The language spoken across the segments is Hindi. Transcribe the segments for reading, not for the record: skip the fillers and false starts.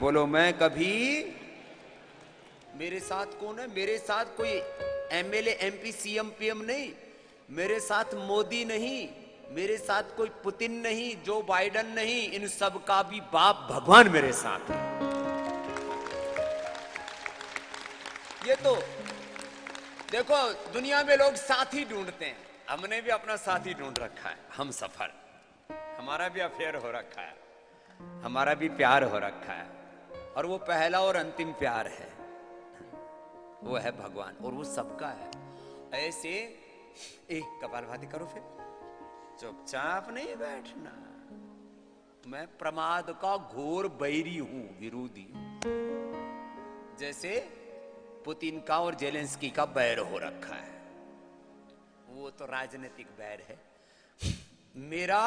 बोलो मैं कभी, मेरे साथ कौन है? मेरे साथ कोई एमएलए एमपी सीएम पीएम नहीं, मेरे साथ मोदी नहीं, मेरे साथ कोई पुतिन नहीं, जो बाइडन नहीं, इन सब का भी बाप भगवान मेरे साथ है। ये तो देखो, दुनिया में लोग साथी ढूंढते हैं, हमने भी अपना साथी ढूंढ रखा है। हम सफर, हमारा भी अफेयर हो रखा है, हमारा भी प्यार हो रखा है, और वो पहला और अंतिम प्यार है, वो है भगवान, और वो सबका है। ऐसे एक कपालभाति करो, फिर चुपचाप नहीं बैठना। मैं प्रमाद का घोर बैरी हूं, विरोधी हूं, जैसे पुतिन का और जेलेंस्की का बैर हो रखा है। वो तो राजनीतिक बैर है, मेरा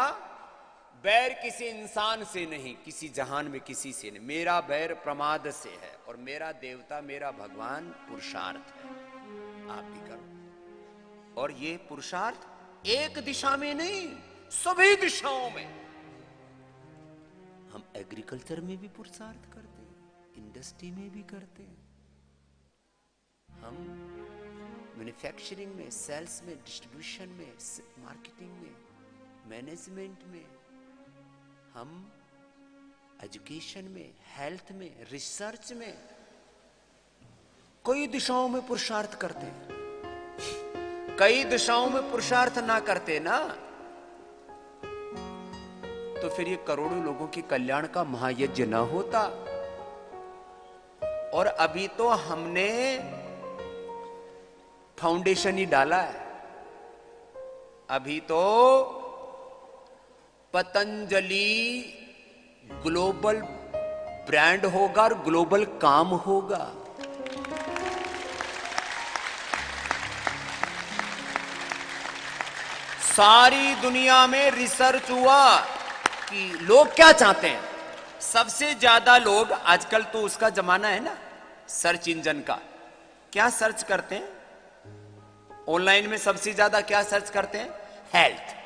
बैर किसी इंसान से नहीं, किसी जहान में किसी से नहीं, मेरा बैर प्रमाद से है, और मेरा देवता, मेरा भगवान पुरुषार्थ है। आप भी करो, और ये पुरुषार्थ एक दिशा में नहीं, सभी दिशाओं में। हम एग्रीकल्चर में भी पुरुषार्थ करते हैं, इंडस्ट्री में भी करते हैं, हम मैन्युफैक्चरिंग में, सेल्स में, डिस्ट्रीब्यूशन में, मार्केटिंग में, मैनेजमेंट में, हम एजुकेशन में, हेल्थ में, रिसर्च में, कई दिशाओं में पुरुषार्थ करते हैं। कई दिशाओं में पुरुषार्थ ना करते ना, तो फिर ये करोड़ों लोगों के कल्याण का महायज्ञ ना होता। और अभी तो हमने फाउंडेशन ही डाला है, अभी तो पतंजलि ग्लोबल ब्रांड होगा और ग्लोबल काम होगा। सारी दुनिया में रिसर्च हुआ कि लोग क्या चाहते हैं। सबसे ज्यादा लोग आजकल, तो उसका जमाना है ना सर्च इंजन का, क्या सर्च करते हैं ऑनलाइन में? सबसे ज्यादा क्या सर्च करते हैं? हेल्थ।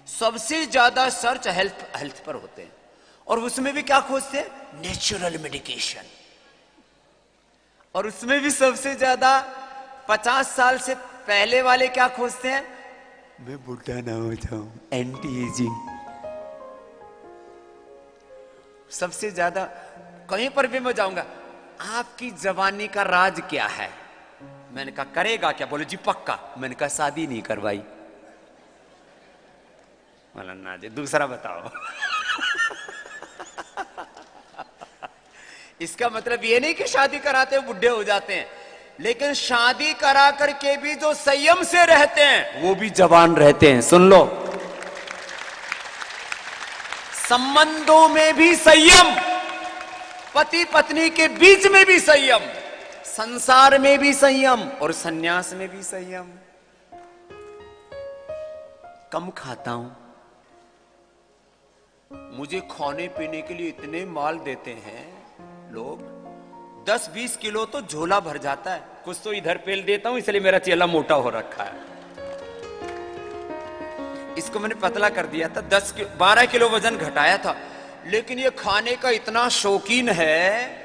सबसे ज्यादा सर्च हेल्थ पर होते हैं, और उसमें भी क्या खोजते हैं? Natural medication. और उसमें भी सबसे ज्यादा 50 साल से पहले वाले क्या खोजते हैं? मैं बुढ़ा ना हो जाऊं, एंटी एजिंग। सबसे ज्यादा कहीं पर भी मैं जाऊंगा, आपकी जवानी का राज क्या है? मैंने कहा करेगा क्या? बोले जी पक्का। मैंने कहा शादी नहीं करवाई। ना जी, दूसरा बताओ। इसका मतलब ये नहीं कि शादी कराते हुए बुढ़े हो जाते हैं, लेकिन शादी करा करके भी जो संयम से रहते हैं वो भी जवान रहते हैं। सुन लो, संबंधों में भी संयम, पति पत्नी के बीच में भी संयम, संसार में भी संयम, और सन्यास में भी संयम। कम खाता हूं, मुझे खाने पीने के लिए इतने माल देते हैं लोग, 10-20 किलो तो झोला भर जाता है। कुछ तो इधर पेल देता हूं, इसलिए मेरा चेला मोटा हो रखा है। इसको मैंने पतला कर दिया था, 12 किलो वजन घटाया था, लेकिन ये खाने का इतना शौकीन है।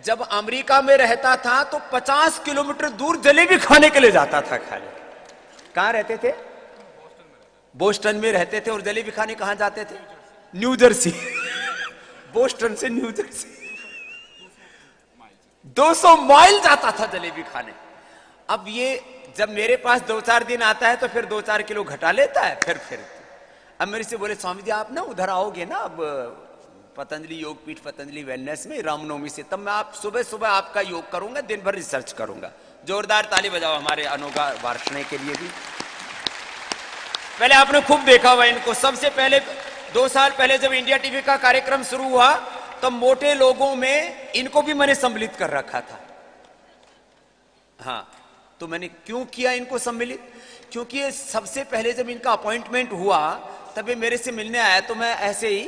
जब अमेरिका में रहता था तो 50 किलोमीटर दूर जलेबी खाने के लिए जाता था खाने। कहां रहते थे? बोस्टन में रहते थे। और जलेबी खाने कहां जाते थे? New Jersey. बोस्टन से न्यू जर्सी 200 माइल जाता था जलेबी खाने। अब ये जब मेरे पास 2-4 दिन आता है तो फिर 2-4 किलो घटा लेता है। फिर अब मेरे से बोले, स्वामी जी आप ना उधर आओगे ना अब पतंजलि योगपीठ, पतंजलि वेलनेस में रामनवमी से, तब मैं आप सुबह सुबह आपका योग करूंगा, दिन भर रिसर्च करूंगा। जोरदार ताली बजाओ हमारे अनोखा वार्षणे के लिए भी। पहले आपने खूब देखा हुआ इनको। सबसे पहले 2 साल पहले जब इंडिया टीवी का कार्यक्रम शुरू हुआ, तब मोटे लोगों में इनको भी मैंने सम्मिलित कर रखा था। हाँ, तो मैंने क्यों किया इनको सम्मिलित? क्योंकि ये सबसे पहले जब इनका अपॉइंटमेंट हुआ तब ये मेरे से मिलने आया, तो मैं ऐसे ही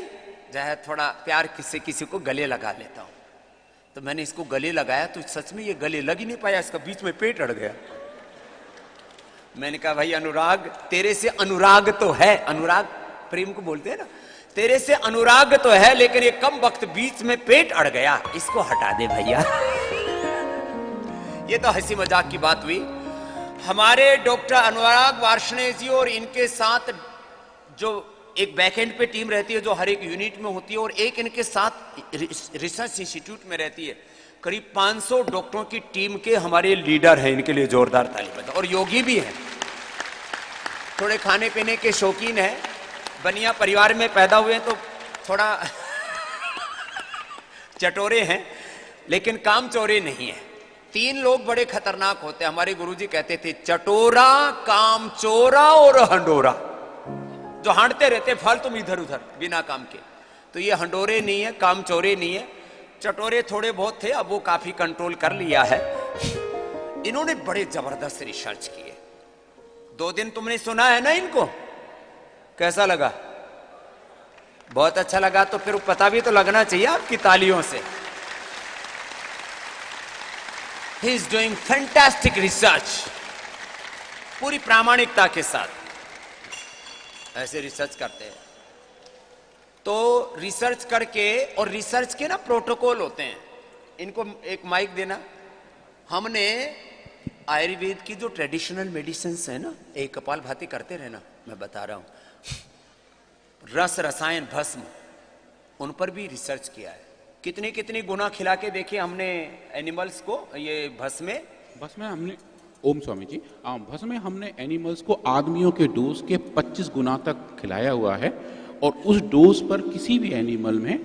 जो है थोड़ा प्यार किसी को गले लगा लेता हूं। तो मैंने इसको गले लगाया तो सच में ये गले लग ही नहीं पाया, इसका बीच में पेट अड़ गया। मैंने कहा भाई अनुराग, तेरे से अनुराग तो है, अनुराग प्रेम को बोलते हैं ना, तेरे से अनुराग तो है, लेकिन ये कम वक्त बीच में पेट अड़ गया, इसको हटा दे भैया। ये तो हंसी मजाक की बात हुई। हमारे डॉक्टर अनुराग वार्ष्णेय जी और इनके साथ जो एक बैकएंड पे टीम रहती है जो हर एक यूनिट में होती है, और एक इनके साथ रिसर्च इंस्टीट्यूट में रहती है, करीब 500 डॉक्टरों की टीम के हमारे लीडर हैं। इनके लिए जोरदार ताली बजाओ। और योगी भी हैं, थोड़े खाने पीने के शौकीन हैं, बनिया परिवार में पैदा हुए हैं तो थोड़ा चटोरे हैं, लेकिन काम चोरे नहीं है। 3 लोग बड़े खतरनाक होते हैं। हमारे गुरुजी कहते थे चटोरा, काम चोरा और हंडोरा, जो हांडते रहते फालतू इधर उधर बिना काम के। तो ये हंडोरे नहीं है, काम चोरे नहीं है। चटोरे थोड़े बहुत थे, अब वो काफी कंट्रोल कर लिया है। इन्होंने बड़े जबरदस्त रिसर्च किए। 2 दिन तुमने सुना है ना इनको, कैसा लगा? बहुत अच्छा लगा। तो फिर पता भी तो लगना चाहिए आपकी तालियों से। He is doing fantastic research, पूरी प्रामाणिकता के साथ ऐसे रिसर्च करते हैं। तो रिसर्च करके, और रिसर्च के ना प्रोटोकॉल होते हैं। इनको एक माइक देना। हमने आयुर्वेद की जो ट्रेडिशनल मेडिसिन है ना, एक कपालभाति करते रहना, मैं बता रहा हूं। रस, रसायन, भस्म, उन पर भी रिसर्च किया है। कितनी कितनी गुना खिला के देखिए हमने एनिमल्स को। ये भस्म हमने, ओम स्वामी जी, भस्म में हमने एनिमल्स को आदमियों के डोज के 25 गुना तक खिलाया हुआ है, और उस डोज पर किसी भी एनिमल में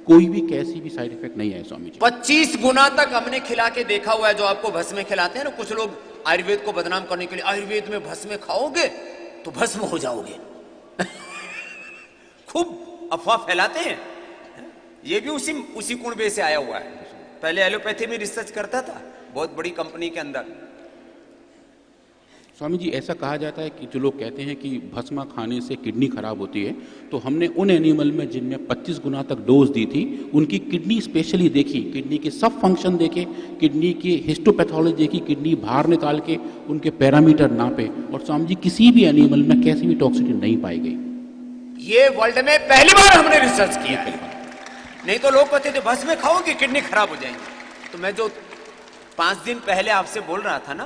कोई भी कैसी भी साइड इफेक्ट नहीं है स्वामी जी। 25 गुना तक हमने खिला के देखा हुआ है। जो आपको भस्म खिलाते हैं ना, कुछ लोग आयुर्वेद को बदनाम करने के लिए, आयुर्वेद में भस्म खाओगे तो भस्म हो जाओगे खूब अफवाह फैलाते हैं। ये भी उसी कुनबे से आया हुआ है। पहले एलोपैथी में रिसर्च करता था, बहुत बड़ी कंपनी के अंदर। स्वामी जी, ऐसा कहा जाता है कि जो लोग कहते हैं कि भस्मा खाने से किडनी खराब होती है, तो हमने उन एनिमल में जिनमें 25 गुना तक डोज दी थी, उनकी किडनी स्पेशली देखी, किडनी के सब फंक्शन देखे, किडनी की हिस्टोपैथोलॉजी देखी, किडनी बाहर निकाल के उनके पैरामीटर नापे, और स्वामी जी किसी भी एनिमल में कैसी भी टॉक्सिसिटी नहीं पाई गई। ये वर्ल्ड में पहली बार हमने रिसर्च किया है। नहीं तो लोग कहते थे भस्म खाओगे किडनी खराब हो जाएंगी। तो मैं जो 5 दिन पहले आपसे बोल रहा था ना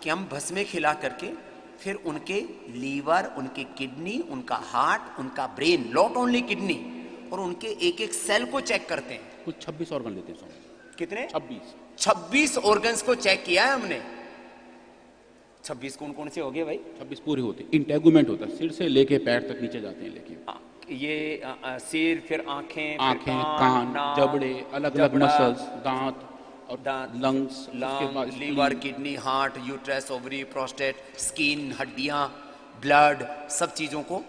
कि हम भस्मे खिला करके फिर उनके लीवर, उनके किडनी, उनका हार्ट, उनका ब्रेन, नॉट ओनली किडनी, और उनके एक एक सेल को चेक करते हैं। कुछ 26 ऑर्गन लेते हैं स्वामी। कितने? 26 ऑर्गन्स को चेक किया है हमने। 26 कौन कौन से हो गए भाई? 26 पूरे होते। इंटेगुमेंट होता है, सिर से लेके पैर तक नीचे जाते हैं। लेके ये सिर, फिर आंखें, कान, जबड़े, अलग अलग मसल्स, दांत और lungs, liver, kidney, heart, uterus, ovary, prostate, skin, हड्डियां, ब्लड, सब चीजों को,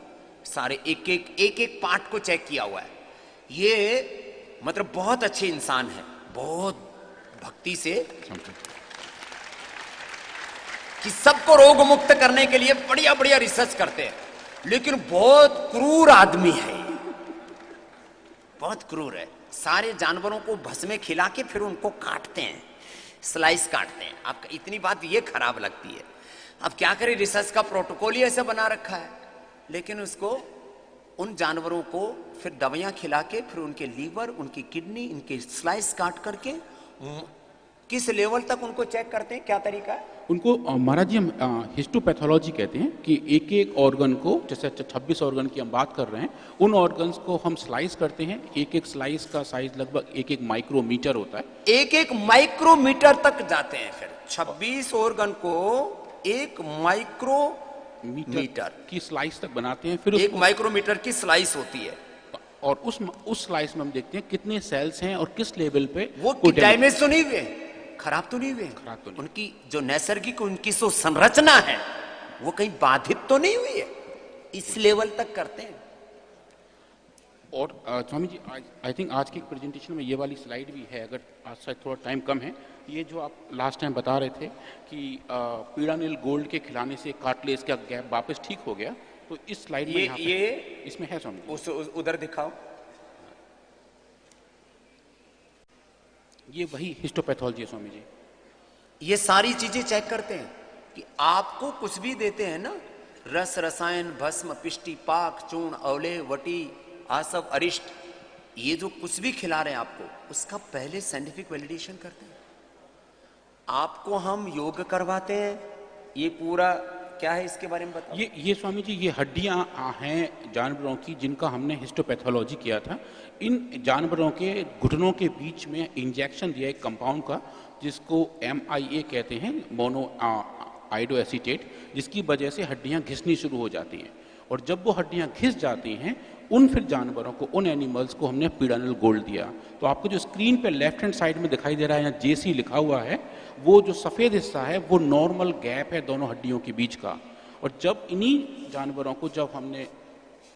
सारे एक एक पार्ट को चेक किया हुआ है। ये मतलब बहुत अच्छे इंसान है, बहुत भक्ति से, कि सबको रोग मुक्त करने के लिए बढ़िया बढ़िया रिसर्च करते हैं। लेकिन बहुत क्रूर आदमी है, बहुत क्रूर है। सारे जानवरों को भस्मे खिला के फिर उनको काटते हैं, स्लाइस काटते हैं। आपका इतनी बात ये खराब लगती है। अब क्या करें, रिसर्च का प्रोटोकॉल ही ऐसा बना रखा है। लेकिन उसको, उन जानवरों को फिर दवाइयां खिला के फिर उनके लीवर, उनकी किडनी, इनके स्लाइस काट करके किस लेवल तक उनको चेक करते हैं? क्या तरीका है उनको? महाराज जी, हम हिस्टोपैथोलॉजी कहते हैं कि एक एक ऑर्गन को, जैसे 26 ऑर्गन की हम बात कर रहे हैं, उन ऑर्गन्स को हम स्लाइस करते हैं। एक एक स्लाइस का साइज लगभग 1 माइक्रोमीटर होता है। 1 माइक्रोमीटर तक जाते हैं। फिर 26 ऑर्गन को 1 माइक्रोमीटर की स्लाइस तक बनाते हैं। फिर 1 माइक्रोमीटर की स्लाइस होती है, और उस स्लाइस में हम देखते हैं कितने सेल्स हैं और किस लेवल पे वो डैमेज तो नहीं हुए, खराब तो नहीं हुए, उनकी जो नैसर्गिक उनकी जो संरचना है वो कहीं बाधित तो नहीं हुई है। इस लेवल तक करते हैं। और स्वामी जी, आई थिंक आज की प्रेजेंटेशन में ये वाली स्लाइड भी है, अगर आज शायद थोड़ा टाइम कम है। ये जो आप लास्ट टाइम बता रहे थे कि पीड़ानिल गोल्ड के खिलाने से कार्टिलेज का गैप वापस ठीक हो गया, तो इस स्लाइड में ये इसमें है स्वामी जी। उधर दिखाओ। ये वही हिस्टोपैथोलॉजी है स्वामी जी। ये सारी चीजें चेक करते हैं कि आपको कुछ भी देते हैं ना, रस, रसायन, भस्म, पिष्टि, पाक, चूर्ण, औले, वटी, आसव, अरिष्ट, ये जो कुछ भी खिला रहे हैं आपको, उसका पहले साइंटिफिक वैलिडेशन करते हैं। आपको हम योग करवाते हैं, ये पूरा क्या है इसके बारे में बताओ। ये स्वामी जी, ये हड्डियां हैं जानवरों की जिनका हमने हिस्टोपैथोलॉजी किया था। इन जानवरों के घुटनों के बीच में इंजेक्शन दिया एक कंपाउंड का जिसको MIA कहते हैं, मोनो आइडो एसीटेट, जिसकी वजह से हड्डियां घिसनी शुरू हो जाती हैं। और जब वो हड्डियां घिस जाती हैं, उन फिर जानवरों को, उन एनिमल्स को हमने पीडानिल गोल्ड दिया। तो आपको जो स्क्रीन पे लेफ्ट हैंड साइड में दिखाई दे रहा है, यहाँ JC लिखा हुआ है, वो जो सफ़ेद हिस्सा है वो नॉर्मल गैप है दोनों हड्डियों के बीच का। और जब इन्हीं जानवरों को जब हमने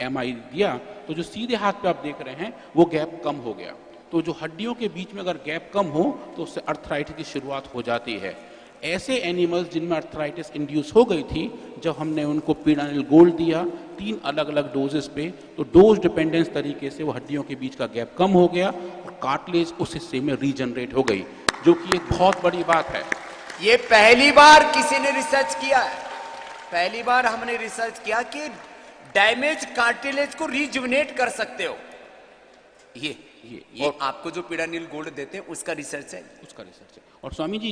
MI दिया तो जो सीधे हाथ पे आप देख रहे हैं वो गैप कम हो गया। तो जो हड्डियों के बीच में अगर गैप कम हो तो उससे अर्थराइटिस की शुरुआत हो जाती है। ऐसे एनिमल्स जिनमें अर्थराइटिस इंड्यूस हो गई थी, जब हमने उनको पीडानिल गोल्ड दिया 3 अलग अलग डोजेस पे, तो डोज डिपेंडेंस तरीके से वो हड्डियों के बीच का गैप कम हो गया और कार्टिलेज उस हिस्से में रीजनरेट हो गई, जो कि एक बहुत बड़ी बात है। ये पहली बार किसी ने रिसर्च किया है, पहली बार हमने रिसर्च किया कि डैमेज कार्टिलेज को रिजुविनेट कर सकते हो। ये आपको जो पीडानिल गोल्ड देते हैं उसका रिसर्च है, उसका रिसर्च है। और स्वामी जी,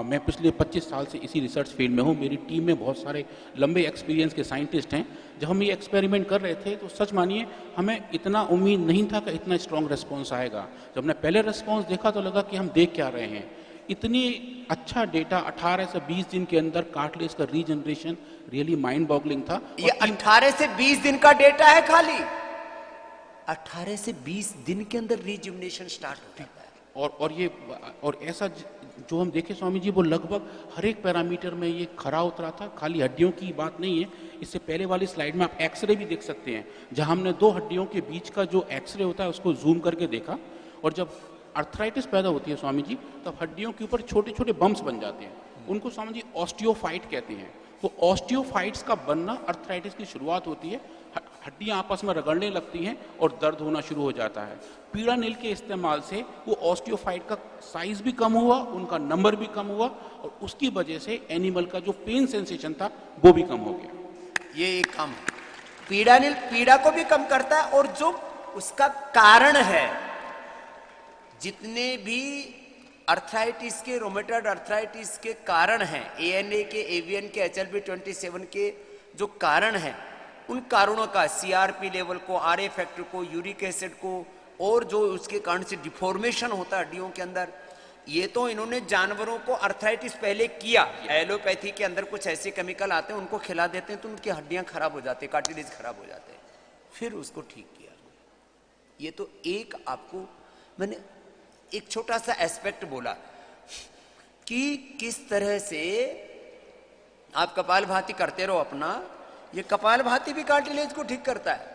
मैं पिछले 25 साल से इसी रिसर्च फील्ड में हूँ। मेरी टीम में बहुत सारे लंबे एक्सपीरियंस के साइंटिस्ट हैं। जब हम ये एक्सपेरिमेंट कर रहे थे तो सच मानिए हमें इतना उम्मीद नहीं था कि इतना स्ट्रॉन्ग रिस्पॉन्स आएगा। जब हमने पहले रिस्पॉन्स देखा तो लगा कि हम देख क्या रहे हैं। इतनी अच्छा डेटा 18 से 20 दिन के अंदर कार्टिलेज का रीजनरेशन रियली माइंड बॉगलिंग था। ये 18 से 20 दिन का डेटा है, खाली 18 से 20 दिन के अंदर रिजुविनेशन स्टार्ट हो जाता है। और ऐसा जो हम देखे स्वामी जी, वो लगभग हर एक पैरामीटर में ये खरा उतरा था। खाली हड्डियों की बात नहीं है। इससे पहले वाली स्लाइड में आप एक्सरे भी देख सकते हैं, जहां हमने 2 हड्डियों के बीच का जो एक्सरे होता है उसको जूम करके देखा। और जब अर्थराइटिस पैदा होती है स्वामी जी, तब हड्डियों के ऊपर छोटे छोटे बम्प्स बन जाते हैं। उनको स्वामी जी ऑस्टियोफाइट कहते हैं। तो ऑस्टियोफाइट्स का बनना अर्थराइटिस की शुरुआत होती है। हड्डियां आपस में रगड़ने लगती हैं और दर्द होना शुरू हो जाता है। पीडानिल के इस्तेमाल से वो ऑस्टियोफाइट का साइज भी कम हुआ, उनका नंबर भी कम हुआ, और उसकी वजह से एनिमल का जो पेन सेंसेशन था वो भी कम हो गया। ये कम पीडानिल पीड़ा को भी कम करता है, और जो उसका कारण है, जितने भी अर्थराइटिस के, रोमेटॉइड अर्थराइटिस के कारण हैं, ANA के, एवियन के, HLB27 के जो कारण हैं, उन कारणों का, CRP लेवल को, RA फैक्टर को, यूरिक एसिड को, और जो उसके कारण से डिफॉर्मेशन होता है हड्डियों के अंदर, ये तो इन्होंने जानवरों को अर्थराइटिस पहले किया। एलोपैथी के अंदर कुछ ऐसे केमिकल आते हैं, उनको खिला देते हैं तो उनकी हड्डियां खराब हो जाती है, कार्टिलेज खराब हो जाते हैं, फिर उसको ठीक किया। ये तो एक आपको मैंने एक छोटा सा एस्पेक्ट बोला कि किस तरह से आप कपालभाति करते रहो अपना, ये कपालभाति भी कार्टिलेज को ठीक करता है।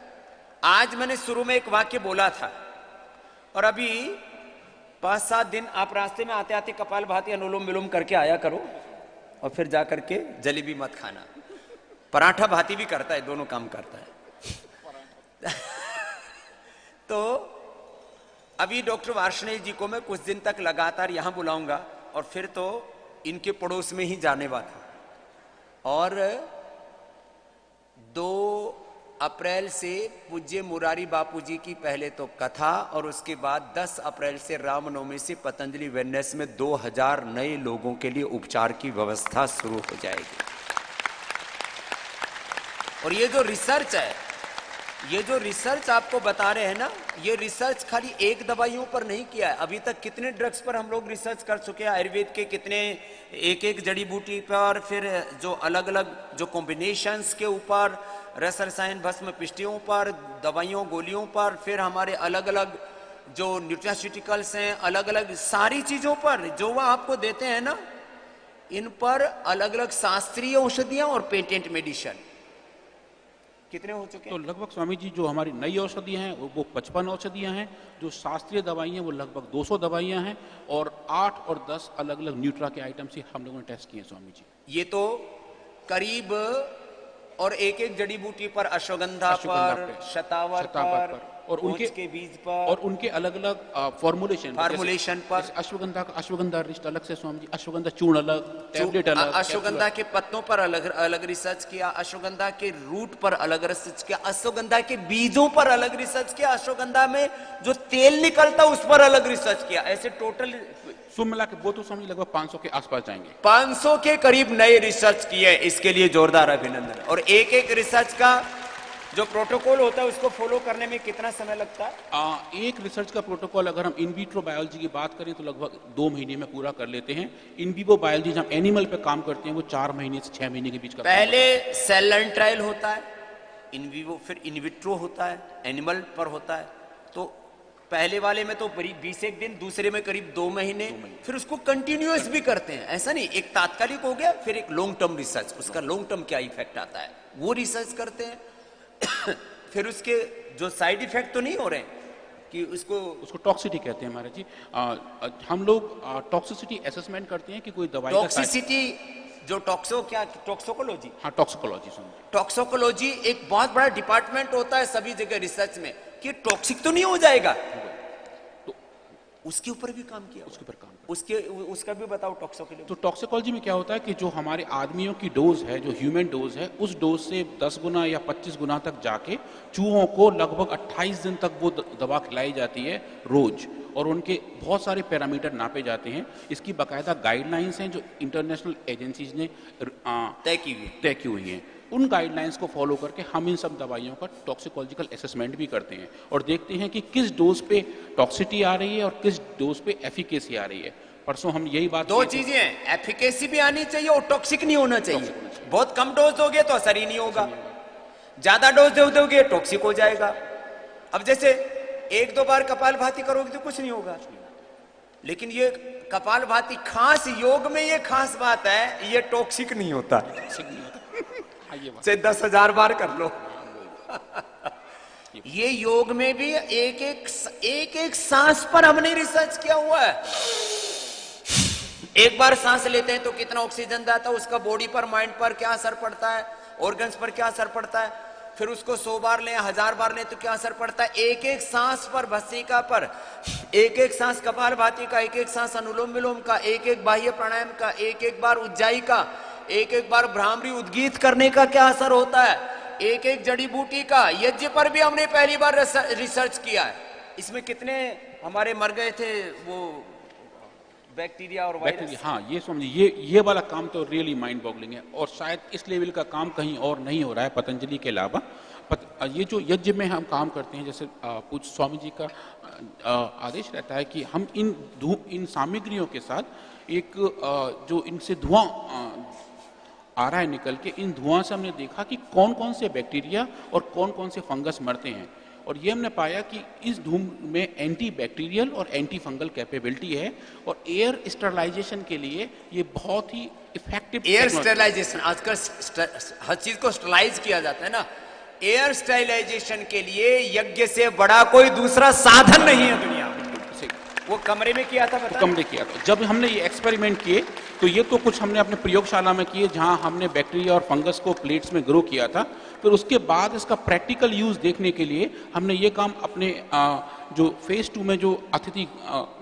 आज मैंने शुरू में एक वाक्य बोला था, और अभी 5-7 दिन आप रास्ते में आते आते कपालभाति अनुलोम विलोम करके आया करो, और फिर जा करके जलेबी मत खाना। पराठा भाती भी करता है, दोनों काम करता है। तो अभी डॉक्टर वार्ष्णेय जी को मैं कुछ दिन तक लगातार यहां बुलाऊंगा, और फिर तो इनके पड़ोस में ही जाने वाला। और 2 अप्रैल से पूज्य मुरारी बापू जी की पहले तो कथा, और उसके बाद 10 अप्रैल से रामनवमी से पतंजलि वेलनेस में 2000 नए लोगों के लिए उपचार की व्यवस्था शुरू हो जाएगी। और ये जो रिसर्च है, ये जो रिसर्च आपको बता रहे हैं ना, ये रिसर्च खाली एक दवाइयों पर नहीं किया है। अभी तक कितने ड्रग्स पर हम लोग रिसर्च कर चुके हैं, आयुर्वेद के कितने, एक जड़ी बूटी पर, फिर जो अलग अलग जो कॉम्बिनेशंस के ऊपर, रस रसायन भस्म पिष्टियों पर, दवाइयों गोलियों पर, फिर हमारे अलग अलग जो न्यूट्रास्यूटिकल्स हैं, अलग अलग सारी चीजों पर जो वह आपको देते हैं ना, इन पर अलग अलग शास्त्रीय औषधियां और पेटेंट मेडिसिन कितने हो चुके हैं? तो लगभग स्वामी जी जो हमारी नई औषधियां हैं वो 55 औषधियां हैं। जो शास्त्रीय दवाइयां हैं वो लगभग 200 दवाइयां हैं, और 8 और 10 अलग अलग न्यूट्रा के आइटम्स ही हम लोगों ने टेस्ट किए स्वामी जी। ये तो करीब, और एक जड़ी बूटी पर, अश्वगंधा पर, शतावर पर और उनके के बीज पर और उनके अलग अलग फॉर्मुलेशन पर अश्वगंधा का अश्वगंधा रिस्ट अलग से स्वामी जी, अश्वगंधा चूर्ण अलग, टैबलेट अलग, अश्वगंधा के पत्तों पर अलग अलग रिसर्च किया, अश्वगंधा के रूट पर अलग रिसर्च किया, अश्वगंधा के बीजों पर अलग रिसर्च किया, अश्वगंधा में जो तेल निकलता उस पर अलग रिसर्च किया। ऐसे टोटल सुन मिला के वो तो स्वामी लगभग 500 के आसपास जाएंगे। 500 के करीब नए रिसर्च किए, इसके लिए जोरदार अभिनंदन। और एक एक रिसर्च का जो प्रोटोकॉल होता है उसको फॉलो करने में कितना समय लगता है? एक रिसर्च का प्रोटोकॉल अगर हम इन विट्रो बायोलॉजी की बात करें तो लगभग 2 महीने में पूरा कर लेते हैं। इन विवो बायोलॉजी जब एनिमल पे काम करते हैं वो 4 महीने से 6 महीने के बीच का पहले सेल लाइन ट्रायल होता है, इन विवो, फिर इन विट्रो होता है, एनिमल पर होता है। तो पहले वाले में तो करीब 20 एक दिन, दूसरे में करीब 2 महीने, फिर उसको कंटिन्यूअस भी करते हैं। ऐसा नहीं एक तात्कालिक हो गया, फिर एक लॉन्ग टर्म रिसर्च, उसका लॉन्ग टर्म क्या इफेक्ट आता है वो रिसर्च करते हैं। फिर उसके जो साइड इफेक्ट तो नहीं हो रहे कि उसको टॉक्सिसिटी कहते हैं महाराज जी। हम लोग टॉक्सिसिटी असेसमेंट करते हैं कि कोई दवाई टॉक्सिसिटी जो टॉक्सोकोलॉजी, हाँ टॉक्सिकोलॉजी समझिए। टॉक्सोकोलॉजी एक बहुत बड़ा डिपार्टमेंट होता है सभी जगह रिसर्च में कि टॉक्सिक तो नहीं हो जाएगा, तो उसके ऊपर भी काम किया, उसके ऊपर काम उसका भी बताओ टॉक्सिकोलॉजी। तो टॉक्सिकोलॉजी में क्या होता है कि जो हमारे आदमियों की डोज है, जो ह्यूमन डोज है, उस डोज से 10 गुना या 25 गुना तक जाके चूहों को लगभग 28 दिन तक वो दवा खिलाई जाती है रोज, और उनके बहुत सारे पैरामीटर नापे जाते हैं। इसकी बाकायदा गाइडलाइंस हैं जो इंटरनेशनल एजेंसीज ने तय की हुई हैं। उन गाइडलाइंस को फॉलो करके हम इन सब दवाइयों का टॉक्सिकोलॉजिकल असेसमेंट भी करते हैं और देखते हैं कि किस डोज पे टॉक्सिटी आ रही है और किस डोज पे एफिकेसी आ रही है। परसों हम यही बात, 2 चीजें हैं, एफिकेसी भी आनी चाहिए और टॉक्सिक नहीं होना चाहिए। बहुत कम डोज दोगे तो असर ही नहीं होगा, ज्यादा डोज दोगे टॉक्सिक हो जाएगा। अब जैसे 1-2 बार कपालभाति करोगे तो कुछ नहीं होगा, लेकिन ये कपालभाति खास योग में ये खास बात है, ये टॉक्सिक नहीं होता, चाहे 10,000 बार कर लो। ये योग में भी एक एक सांस पर हमने रिसर्च किया हुआ है। एक बार सांस लेते हैं तो कितना ऑक्सीजन जाता है, उसका बॉडी पर, माइंड पर क्या असर पड़ता है, ऑर्गन्स पर क्या असर पड़ता है, फिर उसको 100 बार लें, 1000 बार लें तो क्या असर पड़ता है। एक एक सांस पर, भस्त्रिका पर, एक एक सांस कपालभाति का, एक एक सांस अनुलोम विलोम का, एक एक बाह्य प्राणायाम का, एक एक बार उज्जाई का, एक एक बार भ्रामरी उद्गीत करने का क्या असर होता है, एक एक जड़ी बूटी का, यज्ञ पर भी हमने पहली बार रिसर्च किया है। इसमें कितने हमारे मर गए थे वो बैक्टीरिया और वायरस। हाँ, ये समझिए, ये वाला काम तो रियली माइंड बॉगलिंग है, और शायद इस लेवल का काम कहीं और नहीं हो रहा है पतंजलि के अलावा। ये जो यज्ञ में हम काम करते हैं, जैसे पूज्य स्वामी जी का आदेश रहता है कि हम इन सामग्रियों के साथ एक जो इनसे धुआं आ रहा है निकल के, इन धुआं से हमने देखा कि कौन कौन से बैक्टीरिया और कौन कौन से फंगस मरते हैं, और ये हमने पाया कि इस धूम में एंटी बैक्टीरियल और एंटी फंगल कैपेबिलिटी है, और एयर स्टरलाइजेशन के लिए ये बहुत ही इफेक्टिव। एयर स्टरलाइजेशन, आजकल हर चीज को स्टरलाइज किया जाता है ना, एयर स्टरलाइजेशन के लिए यज्ञ से बड़ा कोई दूसरा साधन नहीं है दुनिया में। वो कमरे में किया था, कमरे किया था। जब हमने ये एक्सपेरिमेंट किए तो ये तो कुछ हमने अपने प्रयोगशाला में किए, जहां हमने बैक्टीरिया और फंगस को प्लेट्स में ग्रो किया था। फिर उसके बाद इसका प्रैक्टिकल यूज देखने के लिए हमने ये काम अपने जो फेज 2 में जो अतिथि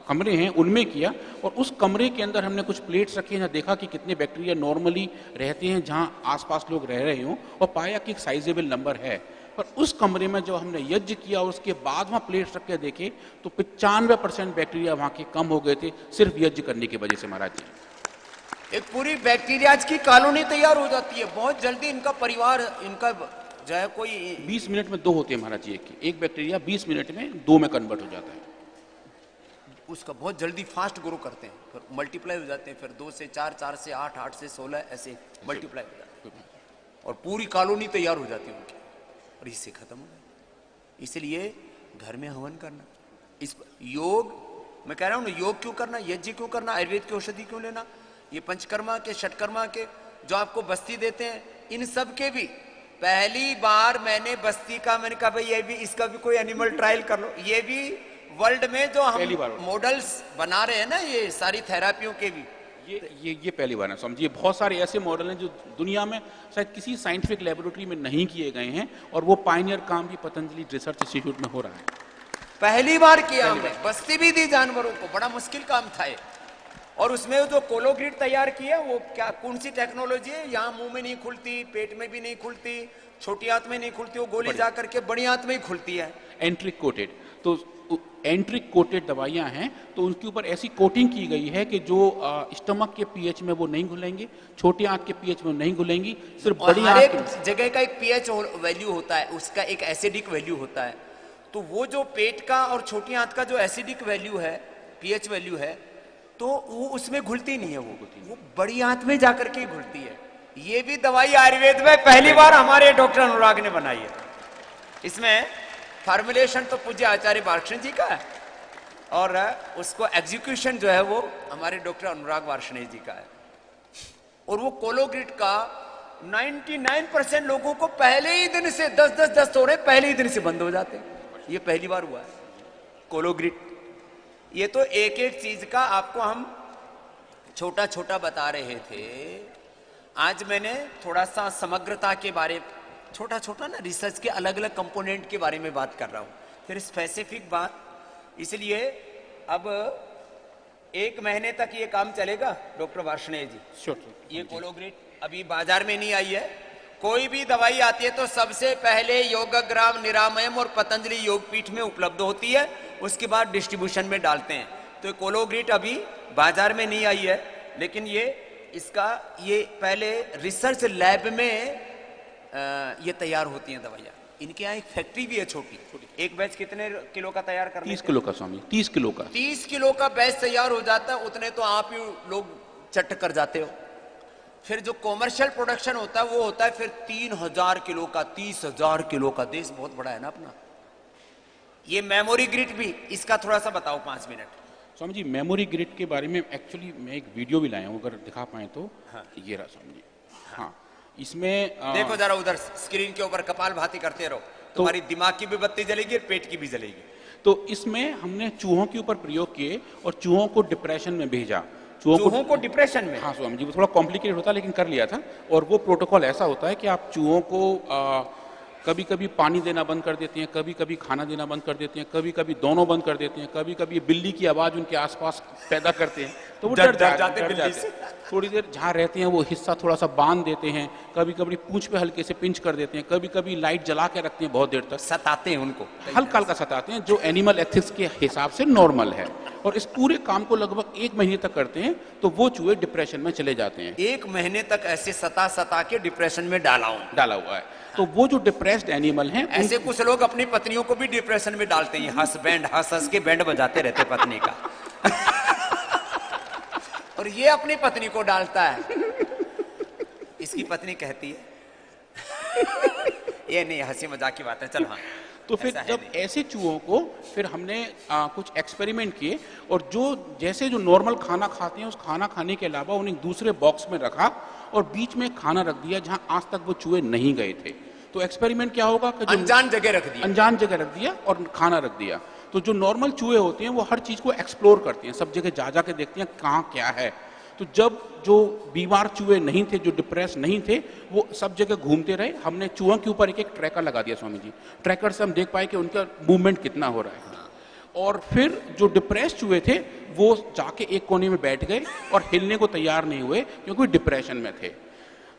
कमरे हैं उनमें किया, और उस कमरे के अंदर हमने कुछ प्लेट्स रखे, जहाँ देखा कि कितने बैक्टीरिया नॉर्मली रहते हैं जहाँ आसपास लोग रह रहे हों, और पाया कि एक साइजेबल नंबर है। पर उस कमरे में जब हमने यज्ञ किया और उसके बाद वहाँ प्लेट्स रख के देखे तो 95% बैक्टीरिया वहाँ के कम हो गए थे, सिर्फ यज्ञ करने की वजह से महाराज जी। एक पूरी बैक्टीरिया की कॉलोनी तैयार हो जाती है बहुत जल्दी। इनका परिवार, इनका जो है कोई 20 मिनट में 2 होते हैं महाराज जी। एक बैक्टीरिया 20 मिनट में 2 में कन्वर्ट हो जाता है। उसका बहुत जल्दी फास्ट ग्रो करते हैं, फिर मल्टीप्लाई हो जाते हैं, फिर 2 से 4, 4 से 8, 8 से 16 ऐसे मल्टीप्लाई हो जाते हैं, और पूरी कॉलोनी तैयार हो जाती है उनकी, और इससे खत्म हो गया। इसलिए घर में हवन करना, इस योग मैं कह रहा हूं ना, योग क्यों करना, यज्ञ क्यों करना, आयुर्वेद की औषधि क्यों लेना, ये पंचकर्मा के, षटकर्मा के जो आपको बस्ती देते हैं, इन सब के भी पहली बार मैंने बस्ती का, मैंने कहा भाई ये भी, इसका भी कोई एनिमल ट्रायल कर लो। ये भी वर्ल्ड में जो हम मॉडल्स बना रहे हैं ना, ये सारी थेरापियों के भी, ये पहली बार है समझिए। बहुत सारे ऐसे मॉडल हैं जो दुनिया में शायद किसी साइंटिफिक लेबोरेटरी में नहीं किए गए हैं, और वो पायनियर काम भी पतंजलि रिसर्च इंस्टीट्यूट में हो रहा है। पहली बार किया हमने, बस्ती भी दी जानवरों को, बड़ा मुश्किल काम था ये। और उसमें जो कोलोग्रिड तैयार किया वो क्या, कौन सी टेक्नोलॉजी है, यहाँ मुंह में नहीं खुलती, पेट में भी नहीं खुलती, छोटी आंत में नहीं खुलती, वो गोली जा करके बड़ी आंत में ही खुलती है। एंट्रिक कोटेड, तो एंट्रिक कोटेड दवाइयां हैं, तो उनके ऊपर ऐसी कोटिंग की गई है कि जो स्टमक के पीएच में वो नहीं घुलेंगी, छोटी आंत के पीएच में नहीं घुलेंगी, सिर्फ बड़ी हर एक आंत जगह का एक पीएच वैल्यू होता है, उसका एक एसिडिक वैल्यू होता है। तो वो जो पेट का और छोटी आंत का जो एसिडिक वैल्यू है, पीएच वैल्यू है, तो वो उसमें घुलती नहीं है, वो बड़ी आंत में जाकर के ही घुलती है। ये भी दवाई आयुर्वेद में पहली बार हमारे डॉक्टर अनुराग ने बनाई है। इसमें फॉर्मुलेशन तो पूज्य आचार्य वार्ष्णेय जी का है, और उसको एग्जीक्यूशन जो है वो हमारे डॉक्टर अनुराग वार्ष्णेय जी का है। और वो कोलोग्रिड का 99% लोगों को पहले ही दिन से 10 हो रहे, पहले ही दिन से बंद हो जाते हैं। ये पहली बार हुआ है कोलोग्रिड। ये तो एक एक चीज का आपको हम छोटा छोटा बता रहे थे। आज मैंने थोड़ा सा समग्रता के बारे, छोटा छोटा ना रिसर्च के अलग अलग कंपोनेंट के बारे में बात कर रहा हूं, फिर स्पेसिफिक बात। इसलिए अब 1 महीने तक ये काम चलेगा डॉक्टर वार्ष्णेय जी। ये कोलोग्रिड अभी बाजार में नहीं आई है। कोई भी दवाई आती है तो सबसे पहले योगग्राम, निरामयम और पतंजलि योगपीठ में उपलब्ध होती है, उसके बाद डिस्ट्रीब्यूशन में डालते हैं। तो कोलोग्रिड अभी बाजार में नहीं आई है, लेकिन ये पहले रिसर्च लैब में ये तैयार होती हैं दवाइयाँ। इनके यहाँ एक फैक्ट्री भी है छोटी। एक बैच कितने किलो का तैयार करना? 30 किलो का स्वामी, 30 किलो का। 30 किलो का बैच तैयार हो जाता है, उतने तो आप ही लोग चट कर जाते हो। फिर जो कॉमर्शियल प्रोडक्शन होता है वो होता है फिर 3000 किलो का, 30,000 किलो का। देश बहुत बड़ा है ना अपना। ये मेमोरी ग्रिड भी, इसका थोड़ा सा बताओ 5 minute. Swami ji, memory grid के बारे में एक्चुअली मैं एक वीडियो भी लाया हूँ, अगर दिखा पाए तो। हाँ। ये रहा स्वामी जी। हाँ, इसमें देखो जरा उधर स्क्रीन के ऊपर कपाल भाती करते रहो, तुम्हारी दिमाग की भी बत्ती जलेगी और पेट की भी जलेगी। तो इसमें हमने चूहों के ऊपर प्रयोग किए और चूहों को डिप्रेशन में भेजा। चूहों को डिप्रेशन में? हाँ स्वामी जी, वो थोड़ा कॉम्प्लिकेटेड होता है लेकिन कर लिया था। और वो प्रोटोकॉल ऐसा होता है कि आप चूहों को कभी कभी पानी देना बंद कर देते हैं, कभी कभी खाना देना बंद कर देते हैं, कभी कभी दोनों बंद कर देते हैं, कभी कभी बिल्ली की आवाज उनके आसपास पैदा करते हैं, तो वो डर जाते हैं। थोड़ी देर जहाँ रहते हैं वो हिस्सा थोड़ा सा बांध देते हैं, कभी कभी पूंछ पे हल्के से पिंच कर देते हैं, कभी कभी लाइट जला के रखते हैं बहुत देर तक, सताते हैं उनको, हल्का हल्का सताते हैं, जो एनिमल एथिक्स के हिसाब से नॉर्मल है। और इस पूरे काम को लगभग 1 महीने तक करते हैं, तो वो चूहे डिप्रेशन में चले जाते हैं। 1 महीने तक ऐसे सता के डिप्रेशन में डाला हुआ है। तो वो जो डिप्रेस्ड एनिमल हैं, ऐसे कुछ लोग अपनी पत्नियों को भी डिप्रेशन में डालते हैं। हंस के बैंड बजाते रहते पत्नी का और ये अपनी पत्नी को डालता है। इसकी पत्नी कहती है ये नहीं, हंसी मजाक की बात है, चल। हाँ, तो फिर जब ऐसे चूहों को फिर हमने कुछ एक्सपेरिमेंट किए, और जैसे जो नॉर्मल खाना खाते हैं उस खाना खाने के अलावा उन्हें दूसरे बॉक्स में रखा और बीच में खाना रख दिया जहां आज तक वो चूहे नहीं गए थे। तो एक्सपेरिमेंट क्या होगा कि अनजान जगह रख दिया और खाना रख दिया। तो जो नॉर्मल चूहे होते हैं वो हर चीज को एक्सप्लोर करते हैं, सब जगह जा के देखते हैं कहाँ क्या है। तो जब जो बीमार चूहे नहीं थे, जो डिप्रेस नहीं थे, वो सब जगह घूमते रहे। हमने चूहों के ऊपर एक ट्रैकर लगा दिया स्वामी जी। ट्रैकर से हम देख पाए कि उनका मूवमेंट कितना हो रहा है। और फिर जो डिप्रेस चूहे थे वो जाके एक कोने में बैठ गए और हिलने को तैयार नहीं हुए क्योंकि डिप्रेशन में थे।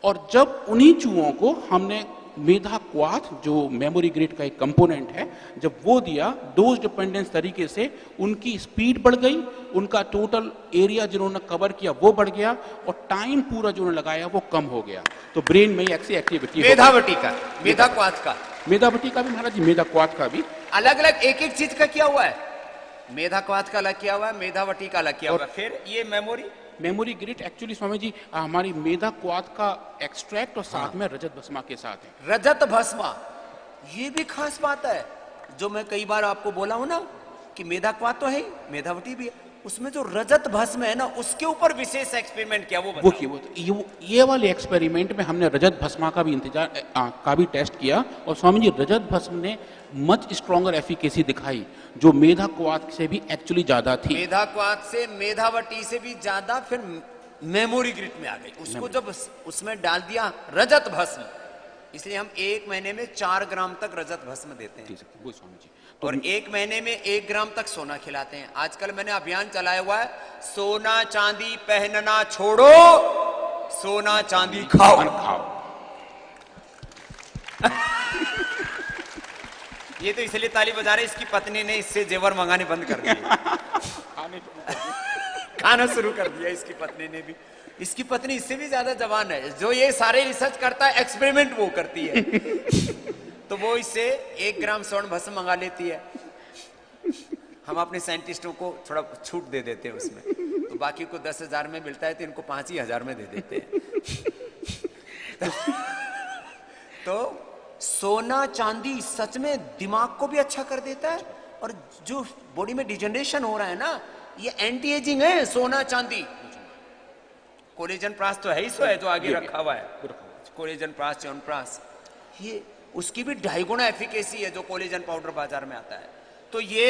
और जब उन्हीं चूहों को हमने मेधा क्वाथ, जो मेमोरी ग्रिड का एक कंपोनेंट है, जब वो दिया डोज डिपेंडेंस तरीके से, उनकी स्पीड बढ़ गई, उनका टोटल एरिया जिन्होंने कवर किया वो बढ़ गया, और टाइम पूरा जो लगाया वो कम हो गया। तो ब्रेन में ऐसी एक्टिविटी, मेधावटी का, मेधा क्वाथ का, मेधावटी का भी महाराज जी, मेधा क्वाथ का भी अलग अलग एक एक चीज का किया हुआ है। मेधा क्वाथ का अलग किया हुआ है, मेधावटी का अलग किया हुआ है। फिर ये memory grid actually Swami ji हमारी मेधा क्वाथ का एक्सट्रैक्ट और साथ में रजत भस्मा के साथ है। रजत भस्मा, ये भी खास बात है, जो मैं कई बार आपको बोला हूं ना कि मेधा क्वाथ तो है, मेधावटी भी है, उसमें जो रजत भस्म है ना उसके ऊपर विशेष एक्सपेरिमेंट किया। वो ये वाले एक्सपेरिमेंट में हमने रजत भस्मा का भी का भी टेस्ट किया, और स्वामी जी रजत भस्म ने मच स्ट्रॉन्गर एफिकेसी दिखाई, जो मेधा क्वाथ से भी एक्चुअली ज्यादा थी। मेधा क्वाथ से, मेधावटी से भी ज्यादा। फिर मेमोरी ग्रिड में आ गई। उसको जब उसमें डाल दिया रजत भस्म, इसलिए हम 1 महीने में 4 ग्राम तक रजत भस्म देते हैं वो स्वामी जी और 1 महीने में 1 ग्राम तक सोना खिलाते हैं। आजकल मैंने अभियान चलाया हुआ है, सोना चांदी पहनना छोड़ो, सोना चांदी खाओ। ये तो इसलिए ताली बजा रहे, इसकी पत्नी ने इससे जेवर मंगाने बंद कर दिए, खाना शुरू कर दिया इसकी पत्नी ने भी। इसकी पत्नी इससे भी ज्यादा जवान है, जो ये सारे रिसर्च करता है, एक्सपेरिमेंट वो करती है। तो वो इससे 1 ग्राम स्वर्ण भस्म मंगा लेती है। हम अपने साइंटिस्टों को थोड़ा छूट दे देते हैं उसमें, तो बाकी को 10,000 में मिलता है तो इनको 5,000 में दे देते हैं। तो सोना चांदी सच में दिमाग को भी अच्छा कर देता है, और जो बॉडी में डिजनरेशन हो रहा है ना, ये एंटी एजिंग है सोना चांदी। कोलेजन प्रास तो है ही, सो है जो आगे रखा हुआ है, कोलेजन प्रास, च्यवनप्राश, ये उसकी भी 2.5 गुना एफिकेसी है जो कोलेजन पाउडर बाजार में आता है। तो ये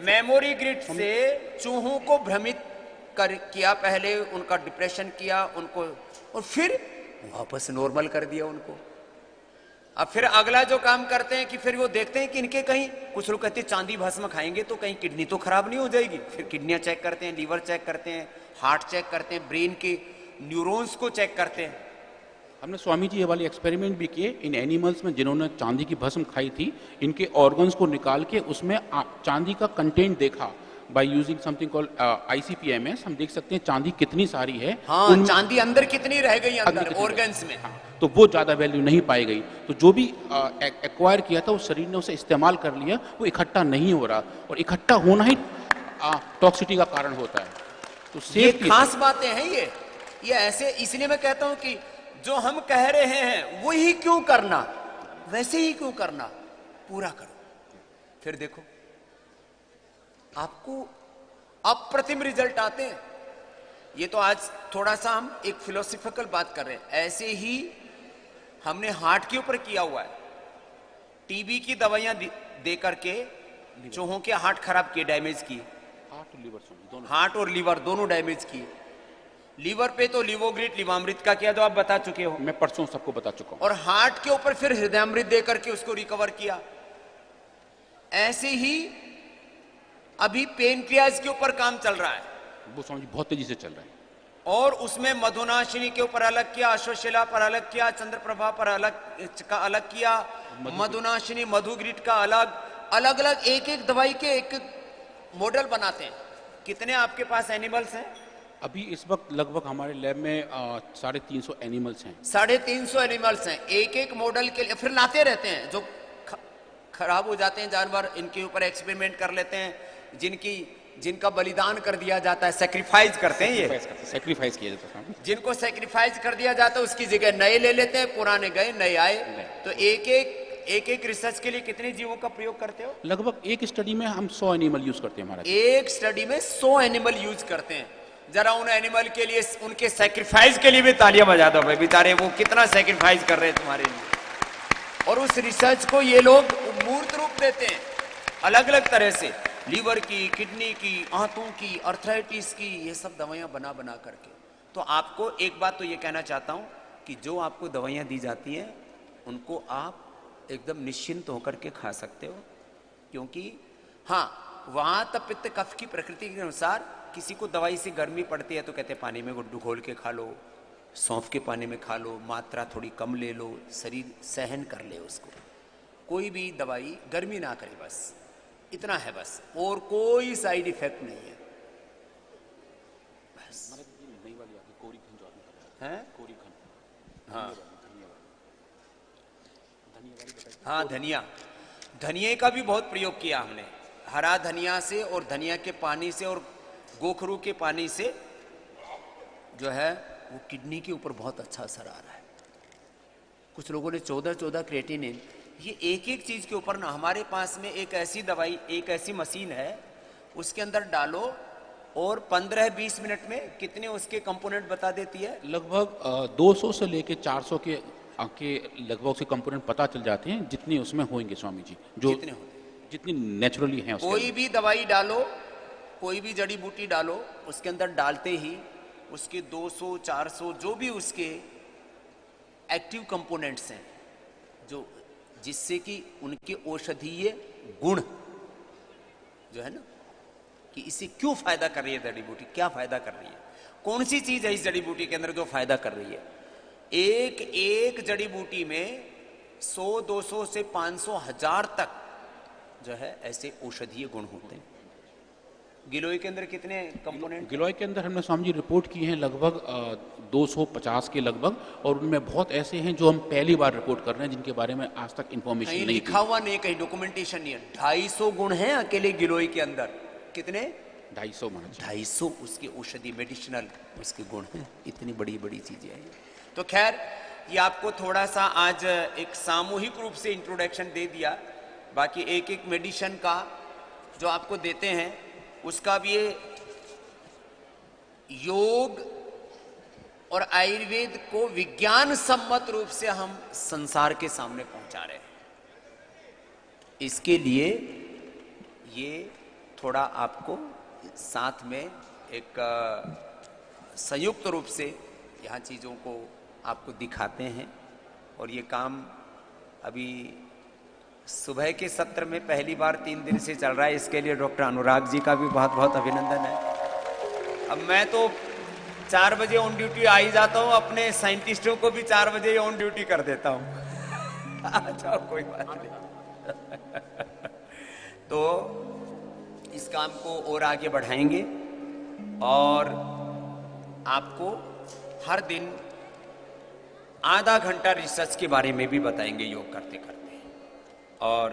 मेमोरी ग्रिड से चूहों को भ्रमित किया, पहले उनका डिप्रेशन किया उनको, और फिर वापस नॉर्मल कर दिया उनको। अब फिर अगला जो काम करते हैं कि फिर वो देखते हैं कि इनके कहीं, कुछ लोग कहते हैं चांदी भस्म खाएंगे तो कहीं किडनी तो खराब नहीं हो जाएगी। फिर किडनियां चेक करते हैं, लीवर चेक करते हैं, हार्ट चेक करते हैं, ब्रेन के न्यूरॉन्स को चेक करते हैं। हमने स्वामी जी ये वाले एक्सपेरिमेंट भी किए इन एनिमल्स में जिन्होंने चांदी की भस्म खाई थी। इनके ऑर्गन्स को निकाल के उसमें चांदी का कंटेंट देखा by using something called ICP-MS। हम देख सकते हैं चांदी कितनी सारी है। हाँ, चांदी अंदर कितनी रह गई अंदर ऑर्गन्स में। हाँ, तो वो ज्यादा वैल्यू नहीं पाई गई। तो जो भी एक्वायर किया था, उस शरीर ने उसे इस्तेमाल कर लिया, वो इकट्ठा नहीं हो रहा, और इकट्ठा होना ही टॉक्सिटी का कारण होता है। तो ये खास बातें हैं ये ऐसे, इसलिए मैं कहता हूं कि जो हम कह रहे हैं वही क्यों करना, वैसे ही क्यों करना, पूरा करो, फिर देखो आपको अप्रतिम रिजल्ट आते हैं। ये तो आज थोड़ा सा हम एक फिलोसॉफिकल बात कर रहे हैं, ऐसे ही हमने हार्ट के ऊपर किया हुआ है। टीबी की दवाइयां दे करके चूहों के हार्ट खराब किए, डैमेज किए, हार्ट और लीवर दोनों डैमेज किए। लीवर पे तो लिवोग्रिड, लिवामृत का किया, जो आप बता चुके हो, मैं परसों सबको बता चुका हूं। और हार्ट के ऊपर फिर हृदयामृत दे करके उसको रिकवर किया। ऐसे ही अभी पेनक्रियाज के ऊपर काम चल रहा है, वो समझ बहुत तेजी से चल रहा है, और उसमें मधुनाशिनी के ऊपर अलग किया, अश्वशिला पर अलग किया, चंद्रप्रभा पर अलग किया, मधुनाशिनी, मधुग्रिड का अलग अलग अलग एक एक दवाई के एक मॉडल बनाते हैं। कितने आपके पास एनिमल्स हैं? अभी इस वक्त लगभग हमारे लैब में 350 एनिमल्स हैं। 350 एनिमल्स हैं, एक एक मॉडल के लिए फिर लाते रहते हैं। जो खराब हो जाते हैं जानवर, इनके ऊपर एक्सपेरिमेंट कर लेते हैं, जिनका बलिदान कर दिया जाता है, सेक्रीफाइस करते हैं, ये सेक्रीफाइस किया जाता है। जिनको सेक्रीफाइस कर दिया जाता है उसकी जगह नए ले लेते हैं, पुराने गए नए आए। तो एक एक रिसर्च के लिए कितने जीवों का प्रयोग करते हो? लगभग एक स्टडी में हम 100 एनिमल यूज करते हैं। हमारा एक स्टडी में 100 एनिमल यूज करते हैं। जरा उन एनिमल के लिए, उनके सेक्रीफाइस के लिए भी तालियां बजा दो भाई, बेचारे वो कितना सेक्रीफाइस कर रहे हैं तुम्हारे लिए। और उस रिसर्च को ये लोग मूर्त रूप देते हैं अलग अलग तरह से, लीवर की, किडनी की, आंतों की, अर्थराइटिस की, ये सब दवाइयां बना बना करके। तो आपको एक बात तो ये कहना चाहता हूं कि जो आपको दवाइयां दी जाती हैं उनको आप एकदम निश्चिंत होकर के खा सकते हो, क्योंकि हाँ, वहां तब पित्त कफ की प्रकृति के अनुसार किसी को दवाई से गर्मी पड़ती है तो कहते हैं पानी में गुड्डू घोल के खा लो, सौंफ के पानी में खा लो, मात्रा थोड़ी कम ले लो, शरीर सहन कर ले उसको। कोई भी दवाई गर्मी ना करे, बस इतना है बस, और कोई साइड इफेक्ट नहीं है बस। हैं? हाँ हाँ, धनिया का भी बहुत प्रयोग किया हमने। हरा धनिया से और धनिया के पानी से और गोखरू के पानी से जो है वो किडनी के ऊपर बहुत अच्छा असर आ रहा है। कुछ लोगों ने 14 क्रेटिनिन, ये एक एक चीज के ऊपर ना, हमारे पास में एक ऐसी दवाई, एक ऐसी मशीन है, उसके अंदर डालो और 15-20 मिनट में कितने उसके कंपोनेंट बता देती है। लगभग 200 से लेके 400 के लगभग उसके कंपोनेंट पता चल जाते हैं, जितने उसमें होंगे स्वामी जी, जो जितनी नेचुरली हैं। कोई भी दवाई डालो, कोई भी जड़ी बूटी डालो, उसके अंदर डालते ही उसके 200 400 जो भी उसके एक्टिव कंपोनेंट्स हैं, जो जिससे कि उनके औषधीय गुण जो है ना, कि इसे क्यों फायदा कर रही है जड़ी बूटी, क्या फायदा कर रही है, कौन सी चीज है इस जड़ी बूटी के अंदर जो फायदा कर रही है। एक एक जड़ी बूटी में 100 200 से 500 1000 तक जो है ऐसे औषधीय गुण होते हैं। गिलोय के अंदर कितने कंपोनेंट? गिलोय के अंदर हमने स्वामी जी रिपोर्ट की है लगभग 250 के लगभग, और उनमें बहुत ऐसे हैं जो हम पहली बार रिपोर्ट कर रहे हैं, जिनके बारे में आज तक इंफॉर्मेशन कहीं नहीं लिखा हुआ नहीं, कहीं डॉक्यूमेंटेशन नहीं है। 250 गुण हैं अकेले गिलोय के अंदर। कितने? 250 महाराज। 250 उसके औषधि मेडिसिनल उसके गुण हैं। इतनी बड़ी बड़ी चीजें हैं। तो खैर ये आपको थोड़ा सा आज एक सामूहिक रूप से इंट्रोडक्शन दे दिया। बाकी एक एक मेडिसिन का जो आपको देते हैं उसका भी ये योग और आयुर्वेद को विज्ञान सम्मत रूप से हम संसार के सामने पहुंचा रहे हैं। इसके लिए ये थोड़ा आपको साथ में एक संयुक्त रूप से यहाँ चीज़ों को आपको दिखाते हैं। और ये काम अभी सुबह के सत्र में पहली बार 3 दिन से चल रहा है। इसके लिए डॉक्टर अनुराग जी का भी बहुत बहुत अभिनंदन है। अब मैं तो 4 बजे ऑन ड्यूटी आ ही जाता हूँ, अपने साइंटिस्टों को भी 4 बजे ऑन ड्यूटी कर देता हूँ। अच्छा कोई बात नहीं। तो इस काम को और आगे बढ़ाएंगे और आपको हर दिन आधा घंटा रिसर्च के बारे में भी बताएंगे योग करते करते। और